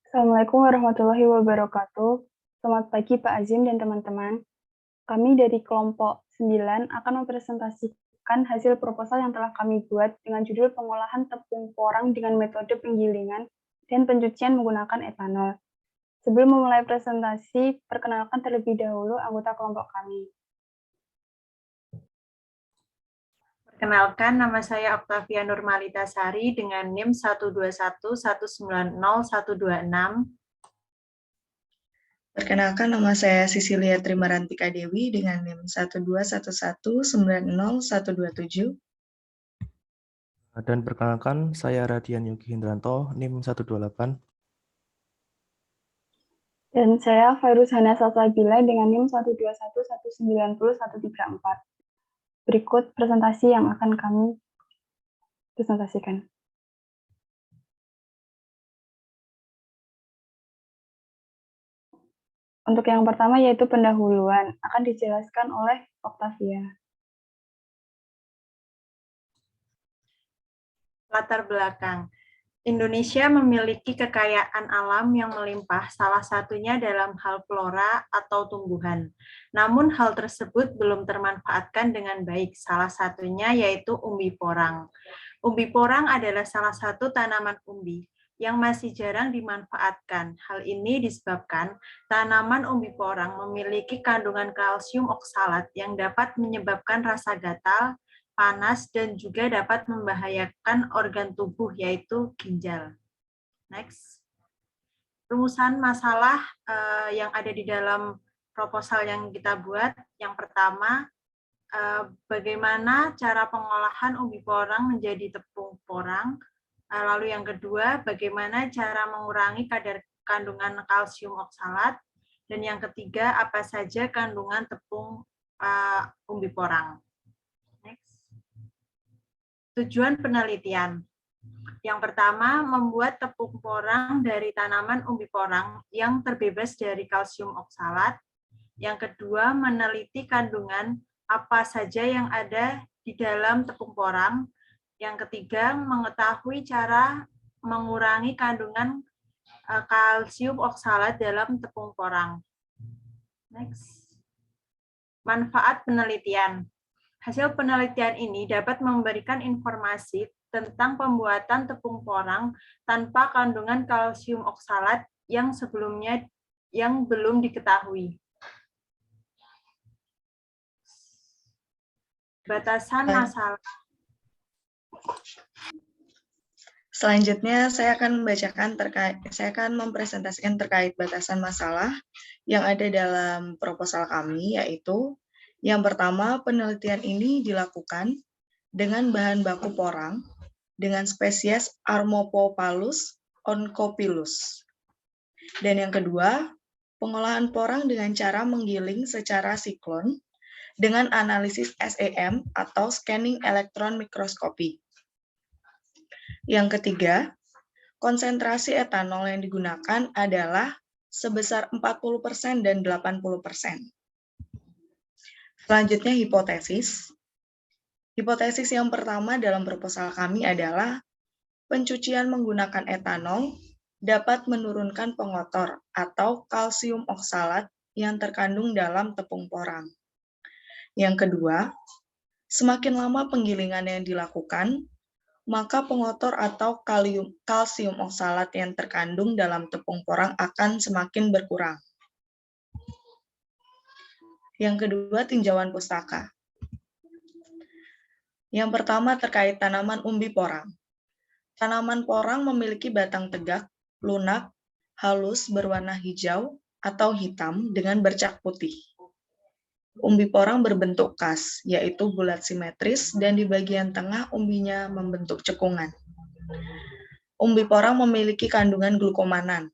Assalamualaikum warahmatullahi wabarakatuh. Selamat pagi Pak Azim dan teman-teman. Kami dari kelompok 9 akan mempresentasikan hasil proposal yang telah kami buat dengan judul pengolahan tepung porang dengan metode penggilingan dan pencucian menggunakan etanol. Sebelum memulai presentasi, perkenalkan terlebih dahulu anggota kelompok kami. Perkenalkan, nama saya Octavia Nurmalitasari dengan NIM 121190126. Perkenalkan, nama saya Sisilia Trimarantika Dewi dengan NIM 121190127. Dan perkenalkan, saya Radian Yogi Hindranto, NIM 128. Dan saya Fairuz Hana Salsabila dengan NIM 121190134. Berikut presentasi yang akan kami presentasikan. Untuk yang pertama yaitu pendahuluan, akan dijelaskan oleh Octavia. Latar belakang. Indonesia memiliki kekayaan alam yang melimpah, salah satunya dalam hal flora atau tumbuhan. Namun hal tersebut belum termanfaatkan dengan baik, salah satunya yaitu umbi porang. Umbi porang adalah salah satu tanaman umbi yang masih jarang dimanfaatkan. Hal ini disebabkan tanaman umbi porang memiliki kandungan kalsium oksalat yang dapat menyebabkan rasa gatal, panas, dan juga dapat membahayakan organ tubuh, yaitu ginjal. Next. Rumusan masalah yang ada di dalam proposal yang kita buat. Yang pertama, bagaimana cara pengolahan umbi porang menjadi tepung porang. Lalu yang kedua, bagaimana cara mengurangi kadar kandungan kalsium oksalat. Dan yang ketiga, apa saja kandungan tepung umbi porang. Tujuan penelitian. Yang pertama, membuat tepung porang dari tanaman umbi porang yang terbebas dari kalsium oksalat. Yang kedua, meneliti kandungan apa saja yang ada di dalam tepung porang. Yang ketiga, mengetahui cara mengurangi kandungan kalsium oksalat dalam tepung porang. Next. Manfaat penelitian. Hasil penelitian ini dapat memberikan informasi tentang pembuatan tepung porang tanpa kandungan kalsium oksalat yang sebelumnya belum diketahui. Batasan masalah. Selanjutnya saya akan mempresentasikan terkait batasan masalah yang ada dalam proposal kami, yaitu yang pertama, penelitian ini dilakukan dengan bahan baku porang dengan spesies Armopopalus oncopilus. Dan yang kedua, pengolahan porang dengan cara menggiling secara siklon dengan analisis SEM atau scanning electron microscopy. Yang ketiga, konsentrasi etanol yang digunakan adalah sebesar 40% dan 80%. Selanjutnya hipotesis. Hipotesis yang pertama dalam proposal kami adalah pencucian menggunakan etanol dapat menurunkan pengotor atau kalsium oksalat yang terkandung dalam tepung porang. Yang kedua, semakin lama penggilingan yang dilakukan, maka pengotor atau kalsium oksalat yang terkandung dalam tepung porang akan semakin berkurang. Yang kedua, tinjauan pustaka. Yang pertama terkait tanaman umbi porang. Tanaman porang memiliki batang tegak, lunak, halus, berwarna hijau atau hitam dengan bercak putih. Umbi porang berbentuk kas, yaitu bulat simetris, dan di bagian tengah umbinya membentuk cekungan. Umbi porang memiliki kandungan glukomanan.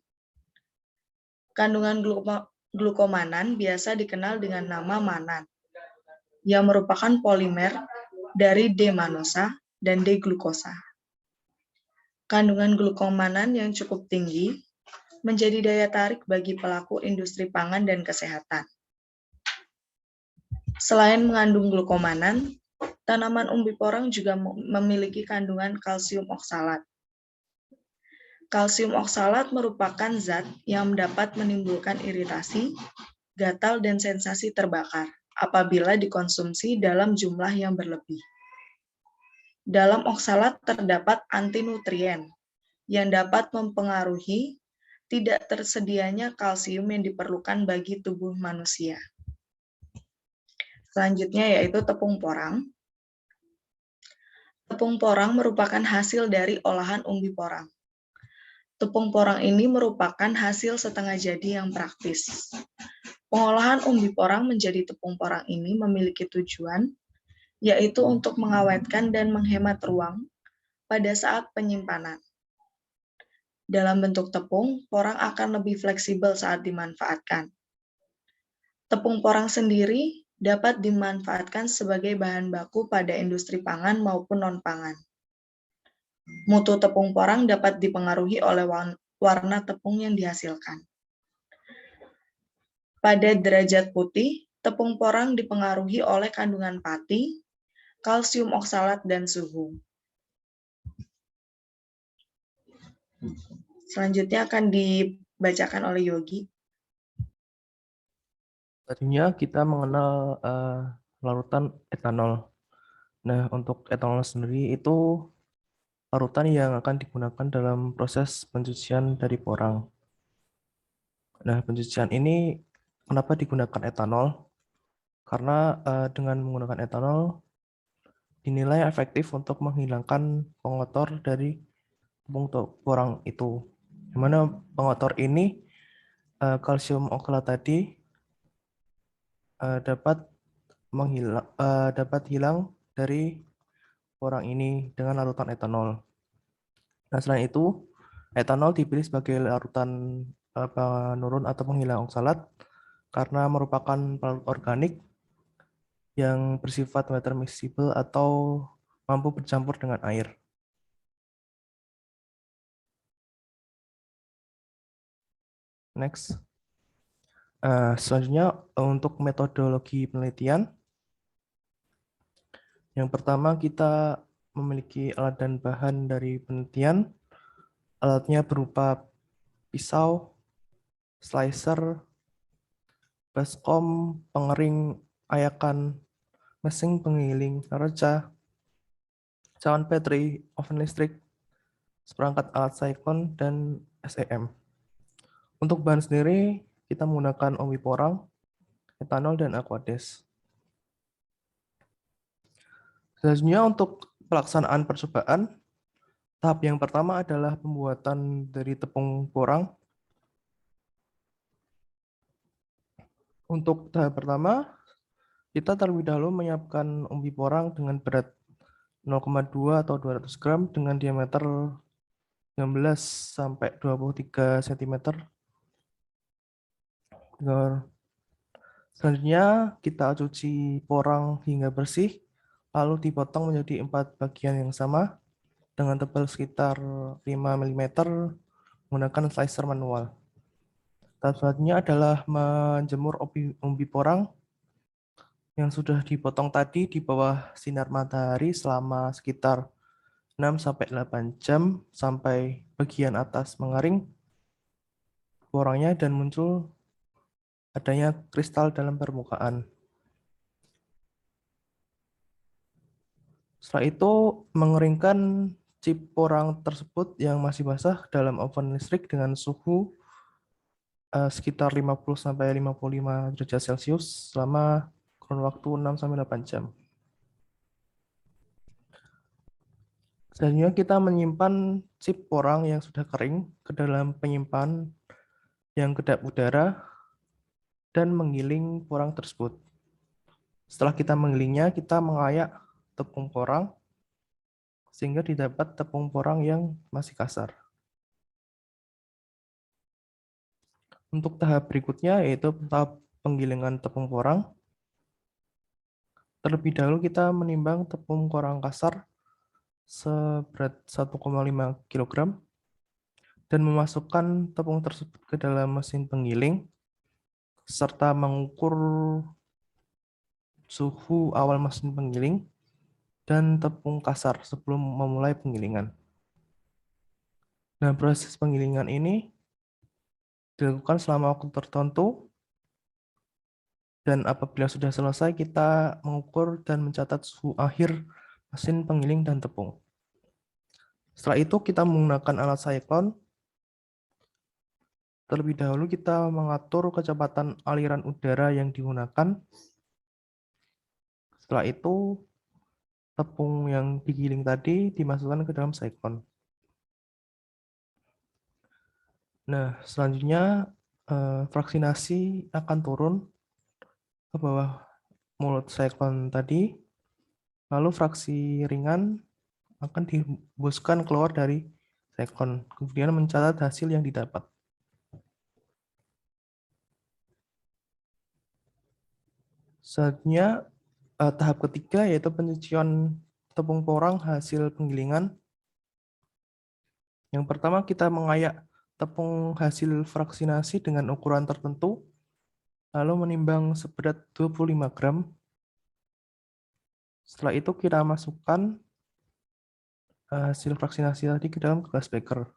Kandungan glukomanan biasa dikenal dengan nama manan, yang merupakan polimer dari D-manosa dan D-glukosa. Kandungan glukomanan yang cukup tinggi menjadi daya tarik bagi pelaku industri pangan dan kesehatan. Selain mengandung glukomanan, tanaman umbi porang juga memiliki kandungan kalsium oksalat. Kalsium oksalat merupakan zat yang dapat menimbulkan iritasi, gatal, dan sensasi terbakar apabila dikonsumsi dalam jumlah yang berlebih. Dalam oksalat terdapat antinutrien yang dapat mempengaruhi tidak tersedianya kalsium yang diperlukan bagi tubuh manusia. Selanjutnya yaitu tepung porang. Tepung porang merupakan hasil dari olahan umbi porang. Tepung porang ini merupakan hasil setengah jadi yang praktis. Pengolahan umbi porang menjadi tepung porang ini memiliki tujuan, yaitu untuk mengawetkan dan menghemat ruang pada saat penyimpanan. Dalam bentuk tepung, porang akan lebih fleksibel saat dimanfaatkan. Tepung porang sendiri dapat dimanfaatkan sebagai bahan baku pada industri pangan maupun non-pangan. Mutu tepung porang dapat dipengaruhi oleh warna tepung yang dihasilkan. Pada derajat putih, tepung porang dipengaruhi oleh kandungan pati, kalsium oksalat, dan suhu. Selanjutnya akan dibacakan oleh Yogi. Tadinya kita mengenal larutan etanol. Nah, untuk etanol sendiri itu larutan yang akan digunakan dalam proses pencucian dari porang. Nah, pencucian ini kenapa digunakan etanol? Karena dengan menggunakan etanol dinilai efektif untuk menghilangkan pengotor dari tepung porang itu. Di mana pengotor ini kalsium oksalat tadi dapat hilang dari porang ini dengan larutan etanol. Nah, selain itu, etanol dipilih sebagai larutan penurun atau penghilang oksalat karena merupakan pelarut organik yang bersifat water miscible atau mampu bercampur dengan air. Next. Selanjutnya untuk metodologi penelitian. Yang pertama kita memiliki alat dan bahan dari penelitian. Alatnya berupa pisau, slicer, baskom, pengering, ayakan, mesin penggiling reca, cawan Petri, oven listrik, seperangkat alat Saikon, dan SEM. Untuk bahan sendiri, kita menggunakan umbi porang, etanol, dan aquades. Selanjutnya untuk pelaksanaan percobaan, tahap yang pertama adalah pembuatan dari tepung porang. Untuk tahap pertama, kita terlebih dahulu menyiapkan umbi porang dengan berat 0,2 atau 200 gram dengan diameter 19 sampai 23 cm. Selanjutnya kita cuci porang hingga bersih, lalu dipotong menjadi 4 bagian yang sama dengan tebal sekitar 5 mm menggunakan slicer manual. Tahap selanjutnya adalah menjemur umbi porang yang sudah dipotong tadi di bawah sinar matahari selama sekitar 6-8 jam sampai bagian atas mengering porangnya dan muncul adanya kristal dalam permukaan. Setelah itu mengeringkan chip porang tersebut yang masih basah dalam oven listrik dengan suhu sekitar 50-55 derajat Celcius selama kurun waktu 6-8 jam. Selanjutnya kita menyimpan chip porang yang sudah kering ke dalam penyimpan yang kedap udara dan menggiling porang tersebut. Setelah kita menggilingnya, kita mengayak tepung porang sehingga didapat tepung porang yang masih kasar. Untuk tahap berikutnya yaitu tahap penggilingan tepung porang. Terlebih dahulu kita menimbang tepung porang kasar seberat 1,5 kg dan memasukkan tepung tersebut ke dalam mesin penggiling serta mengukur suhu awal mesin penggiling dan tepung kasar sebelum memulai penggilingan. Nah, proses penggilingan ini dilakukan selama waktu tertentu, dan apabila sudah selesai, kita mengukur dan mencatat suhu akhir mesin penggiling dan tepung. Setelah itu, kita menggunakan alat siklon. Terlebih dahulu, kita mengatur kecepatan aliran udara yang digunakan. Setelah itu, tepung yang digiling tadi dimasukkan ke dalam siklon. Nah, selanjutnya fraksinasi akan turun ke bawah mulut siklon tadi, lalu fraksi ringan akan dihembuskan keluar dari siklon, kemudian mencatat hasil yang didapat. Selanjutnya, tahap ketiga yaitu pencucian tepung porang hasil penggilingan. Yang pertama, kita mengayak tepung hasil fraksinasi dengan ukuran tertentu, lalu menimbang seberat 25 gram. Setelah itu kita masukkan hasil fraksinasi tadi ke dalam gelas beker.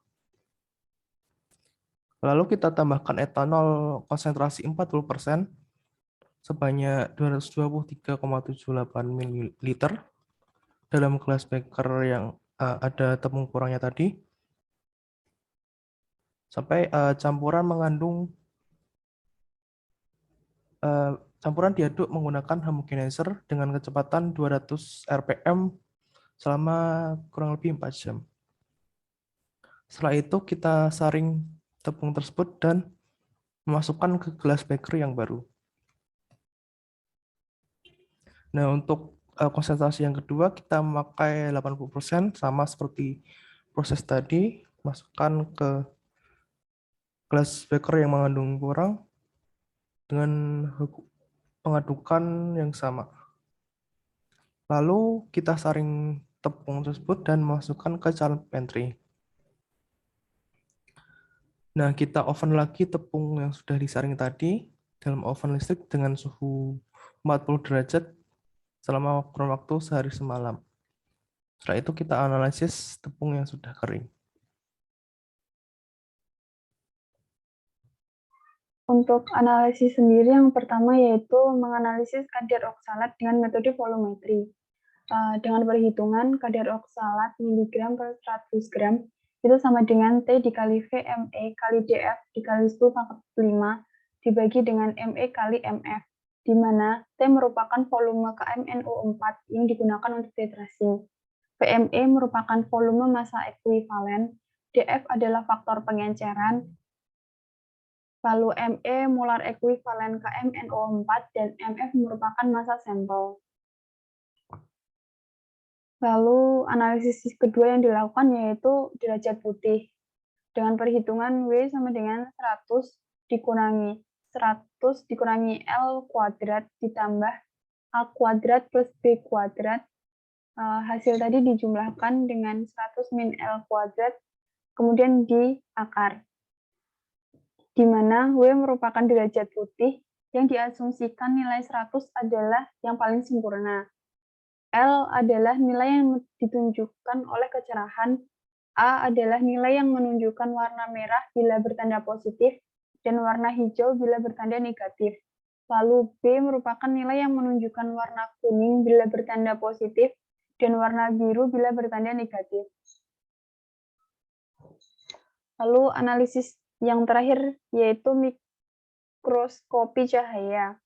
Lalu kita tambahkan etanol konsentrasi 40% sebanyak 223,78 ml dalam gelas beker yang ada tepung porangnya tadi, sampai campuran diaduk menggunakan homogenizer dengan kecepatan 200 rpm selama kurang lebih 4 jam. Setelah itu kita saring tepung tersebut dan memasukkan ke gelas beker yang baru. Nah, untuk konsentrasi yang kedua kita memakai 80% sama seperti proses tadi, masukkan ke gelas beker yang mengandung porang dengan pengadukan yang sama. Lalu kita saring tepung tersebut dan masukkan ke chilled pantry. Nah, kita oven lagi tepung yang sudah disaring tadi dalam oven listrik dengan suhu 40 derajat selama kurun waktu sehari semalam. Setelah itu kita analisis tepung yang sudah kering. Untuk analisis sendiri yang pertama yaitu menganalisis kadar oksalat dengan metode volumetri. Dengan perhitungan kadar oksalat miligram per 100 gram itu sama dengan T dikali VME kali DF dikali 10 pangkat 5 dibagi dengan ME kali MF, di mana T merupakan volume KMNO4 yang digunakan untuk titrasi. VME merupakan volume massa ekuivalen, DF adalah faktor pengenceran, lalu ME molar ekuivalen KMNO4, dan MF merupakan massa sampel. Lalu analisis kedua yang dilakukan yaitu derajat putih. Dengan perhitungan W sama dengan 100 dikurangi L kuadrat ditambah A kuadrat plus B kuadrat. Hasil tadi dijumlahkan dengan 100 min L kuadrat, kemudian diakar. Di mana W merupakan derajat putih yang diasumsikan nilai 100 adalah yang paling sempurna. L adalah nilai yang ditunjukkan oleh kecerahan, A adalah nilai yang menunjukkan warna merah bila bertanda positif, dan warna hijau bila bertanda negatif. Lalu B merupakan nilai yang menunjukkan warna kuning bila bertanda positif, dan warna biru bila bertanda negatif. Lalu analisis yang terakhir yaitu mikroskopi cahaya.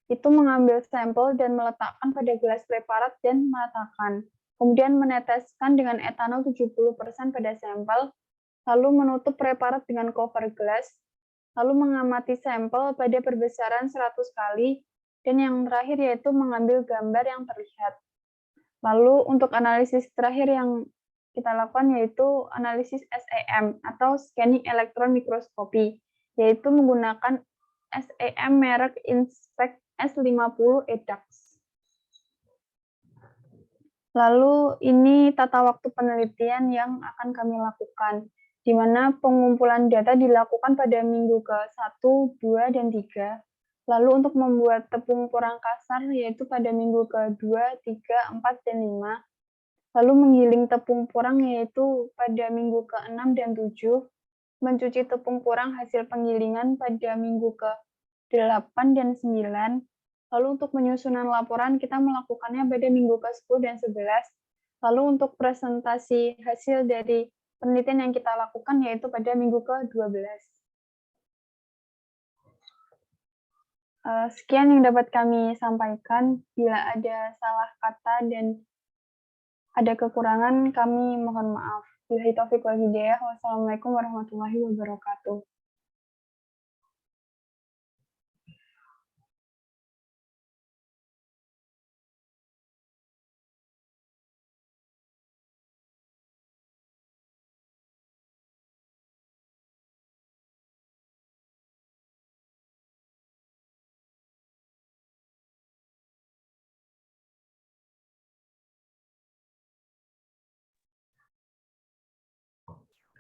Itu mengambil sampel dan meletakkan pada gelas preparat dan meratakan. Kemudian meneteskan dengan etanol 70% pada sampel, lalu menutup preparat dengan cover gelas, lalu mengamati sampel pada perbesaran 100 kali, dan yang terakhir yaitu mengambil gambar yang terlihat. Lalu untuk analisis terakhir yang kita lakukan yaitu analisis SEM atau Scanning Electron Microscopy, yaitu menggunakan SEM merek Inspect S50 EDAX. Lalu ini tata waktu penelitian yang akan kami lakukan, di mana pengumpulan data dilakukan pada minggu ke-1, 2, dan 3. Lalu untuk membuat tepung porang kasar yaitu pada minggu ke-2, 3, 4, dan 5. Lalu menggiling tepung purang yaitu pada minggu ke-6 dan 7, mencuci tepung purang hasil penggilingan pada minggu ke-8 dan 9. Lalu untuk penyusunan laporan kita melakukannya pada minggu ke-10 dan 11. Lalu untuk presentasi hasil dari penelitian yang kita lakukan yaitu pada minggu ke-12. Sekian yang dapat kami sampaikan. Bila ada salah kata dan ada kekurangan, kami mohon maaf. Billahi taufiq wal hidayah. Wassalamualaikum warahmatullahi wabarakatuh.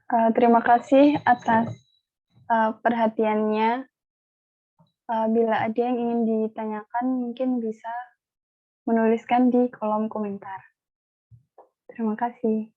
Terima kasih atas perhatiannya. Bila ada yang ingin ditanyakan, mungkin bisa menuliskan di kolom komentar. Terima kasih.